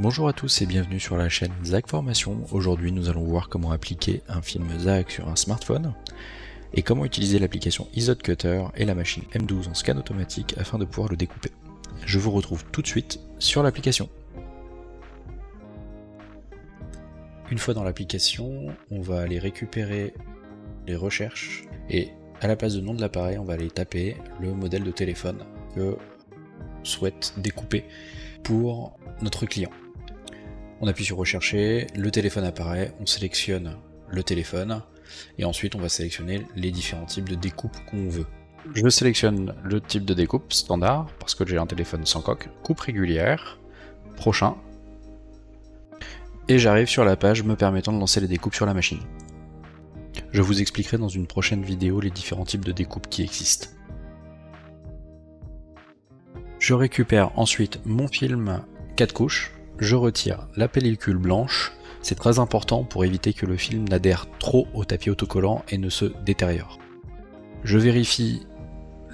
Bonjour à tous et bienvenue sur la chaîne ZAC Formation. Aujourd'hui nous allons voir comment appliquer un film ZAC sur un smartphone et comment utiliser l'application Isode Cutter et la machine M12 en scan automatique afin de pouvoir le découper. Je vous retrouve tout de suite sur l'application. Une fois dans l'application, on va aller récupérer les recherches et à la place de nom de l'appareil, on va aller taper le modèle de téléphone que on souhaite découper pour notre client. On appuie sur rechercher, le téléphone apparaît, on sélectionne le téléphone et ensuite on va sélectionner les différents types de découpe qu'on veut. Je sélectionne le type de découpe standard parce que j'ai un téléphone sans coque, coupe régulière, prochain, et j'arrive sur la page me permettant de lancer les découpes sur la machine. Je vous expliquerai dans une prochaine vidéo les différents types de découpes qui existent. Je récupère ensuite mon film 4 couches. Je retire la pellicule blanche, c'est très important pour éviter que le film n'adhère trop au tapis autocollant et ne se détériore. Je vérifie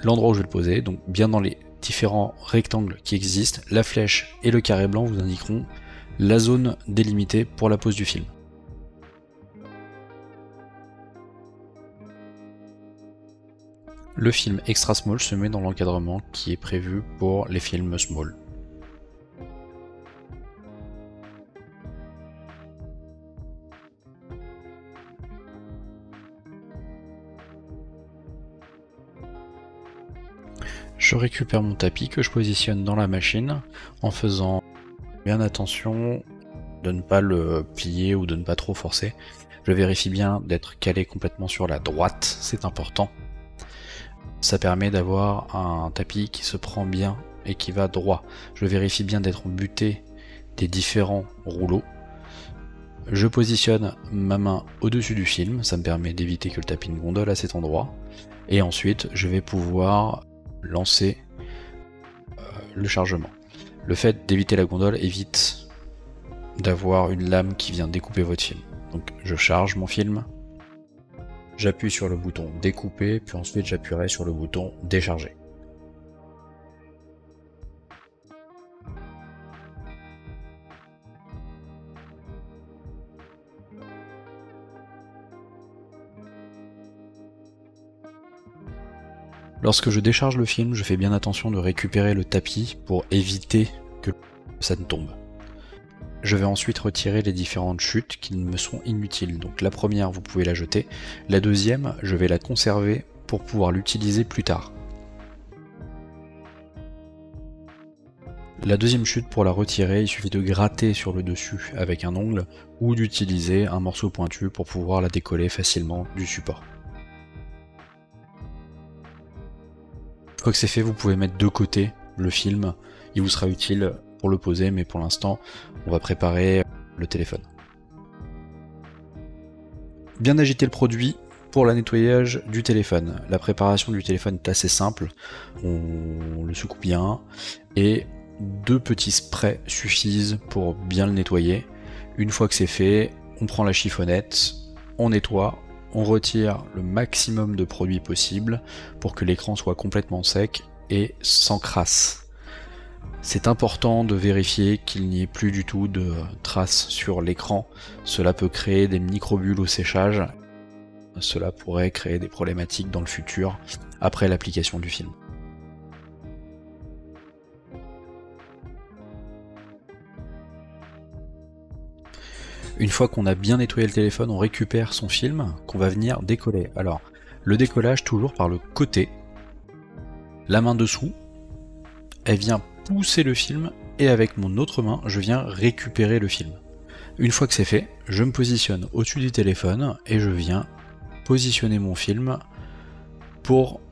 l'endroit où je vais le poser, donc bien dans les différents rectangles qui existent, la flèche et le carré blanc vous indiqueront la zone délimitée pour la pose du film. Le film extra small se met dans l'encadrement qui est prévu pour les films small. Je récupère mon tapis que je positionne dans la machine en faisant bien attention de ne pas le plier ou de ne pas trop forcer. Je vérifie bien d'être calé complètement sur la droite, c'est important. Ça permet d'avoir un tapis qui se prend bien et qui va droit. Je vérifie bien d'être buté des différents rouleaux. Je positionne ma main au-dessus du film, ça me permet d'éviter que le tapis ne gondole à cet endroit. Et ensuite, je vais pouvoir lancer le chargement. Le fait d'éviter la gondole évite d'avoir une lame qui vient découper votre film. Donc je charge mon film, j'appuie sur le bouton découper, puis ensuite j'appuierai sur le bouton décharger. Lorsque je décharge le film, je fais bien attention de récupérer le tapis pour éviter que ça ne tombe. Je vais ensuite retirer les différentes chutes qui me sont inutiles. Donc la première, vous pouvez la jeter. La deuxième, je vais la conserver pour pouvoir l'utiliser plus tard. La deuxième chute, pour la retirer, il suffit de gratter sur le dessus avec un ongle ou d'utiliser un morceau pointu pour pouvoir la décoller facilement du support. Une fois que c'est fait, vous pouvez mettre de côté le film, il vous sera utile pour le poser, mais pour l'instant, on va préparer le téléphone. Bien agiter le produit pour le nettoyage du téléphone. La préparation du téléphone est assez simple, on le secoue bien, et 2 petits sprays suffisent pour bien le nettoyer. Une fois que c'est fait, on prend la chiffonnette, on nettoie, on retire le maximum de produit possible pour que l'écran soit complètement sec et sans crasse. C'est important de vérifier qu'il n'y ait plus du tout de traces sur l'écran. Cela peut créer des microbules au séchage. Cela pourrait créer des problématiques dans le futur après l'application du film. Une fois qu'on a bien nettoyé le téléphone, on récupère son film qu'on va venir décoller. Alors, le décollage toujours par le côté, la main dessous, elle vient pousser le film et avec mon autre main, je viens récupérer le film. Une fois que c'est fait, je me positionne au-dessus du téléphone et je viens positionner mon film pour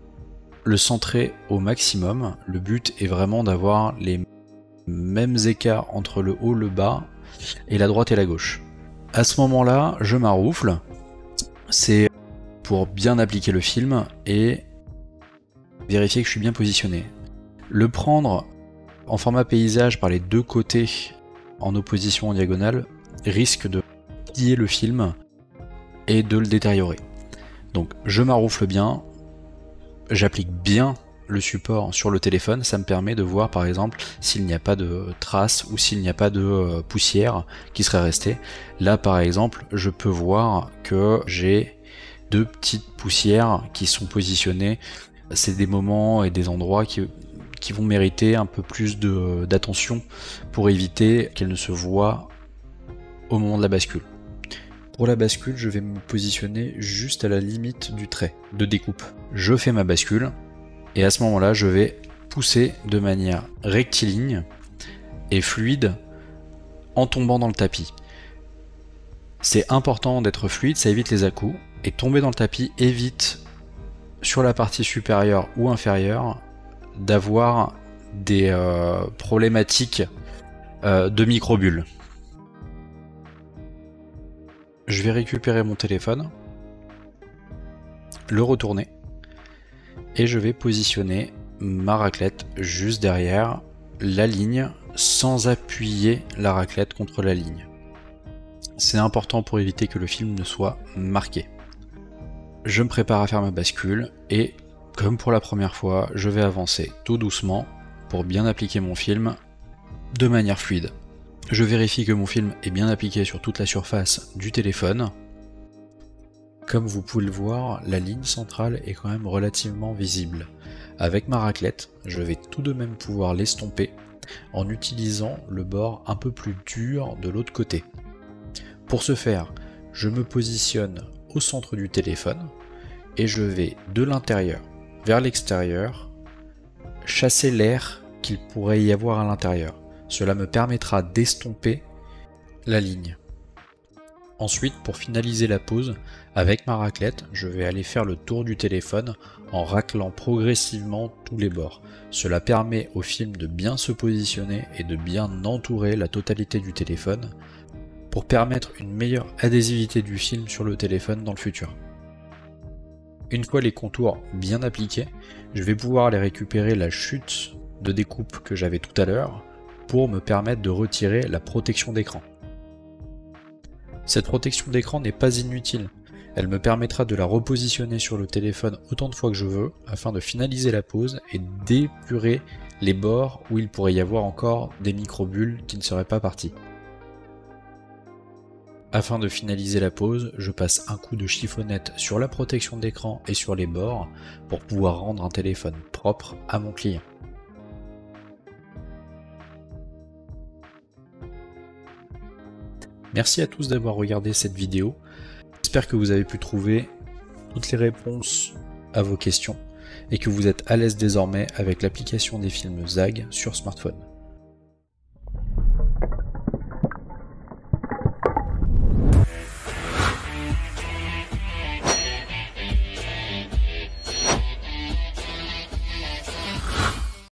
le centrer au maximum. Le but est vraiment d'avoir les mêmes écarts entre le haut, le bas et la droite et la gauche. À ce moment-là, je maroufle, c'est pour bien appliquer le film et vérifier que je suis bien positionné. Le prendre en format paysage par les 2 côtés en opposition en diagonale risque de plier le film et de le détériorer. Donc je maroufle bien, j'applique bien le support sur le téléphone, ça me permet de voir par exemple s'il n'y a pas de traces ou s'il n'y a pas de poussière qui serait restée. Là par exemple, je peux voir que j'ai 2 petites poussières qui sont positionnées. C'est des moments et des endroits qui vont mériter un peu plus d'attention pour éviter qu'elles ne se voient au moment de la bascule. Pour la bascule, je vais me positionner juste à la limite du trait de découpe. Je fais ma bascule et à ce moment-là, je vais pousser de manière rectiligne et fluide en tombant dans le tapis. C'est important d'être fluide, ça évite les à-coups, et tomber dans le tapis évite sur la partie supérieure ou inférieure d'avoir des problématiques de microbules. Je vais récupérer mon téléphone, le retourner, et je vais positionner ma raclette juste derrière la ligne sans appuyer la raclette contre la ligne. C'est important pour éviter que le film ne soit marqué. Je me prépare à faire ma bascule et, comme pour la première fois, je vais avancer tout doucement pour bien appliquer mon film de manière fluide. Je vérifie que mon film est bien appliqué sur toute la surface du téléphone. Comme vous pouvez le voir, la ligne centrale est quand même relativement visible. Avec ma raclette, je vais tout de même pouvoir l'estomper en utilisant le bord un peu plus dur de l'autre côté. Pour ce faire, je me positionne au centre du téléphone et je vais de l'intérieur vers l'extérieur chasser l'air qu'il pourrait y avoir à l'intérieur. Cela me permettra d'estomper la ligne. Ensuite, pour finaliser la pose, avec ma raclette, je vais aller faire le tour du téléphone en raclant progressivement tous les bords. Cela permet au film de bien se positionner et de bien entourer la totalité du téléphone pour permettre une meilleure adhésivité du film sur le téléphone dans le futur. Une fois les contours bien appliqués, je vais pouvoir aller récupérer la chute de découpe que j'avais tout à l'heure pour me permettre de retirer la protection d'écran. Cette protection d'écran n'est pas inutile, elle me permettra de la repositionner sur le téléphone autant de fois que je veux afin de finaliser la pose et d'épurer les bords où il pourrait y avoir encore des microbules qui ne seraient pas partis. Afin de finaliser la pose, je passe un coup de chiffonnette sur la protection d'écran et sur les bords pour pouvoir rendre un téléphone propre à mon client. Merci à tous d'avoir regardé cette vidéo. J'espère que vous avez pu trouver toutes les réponses à vos questions et que vous êtes à l'aise désormais avec l'application des films ZAG sur smartphone.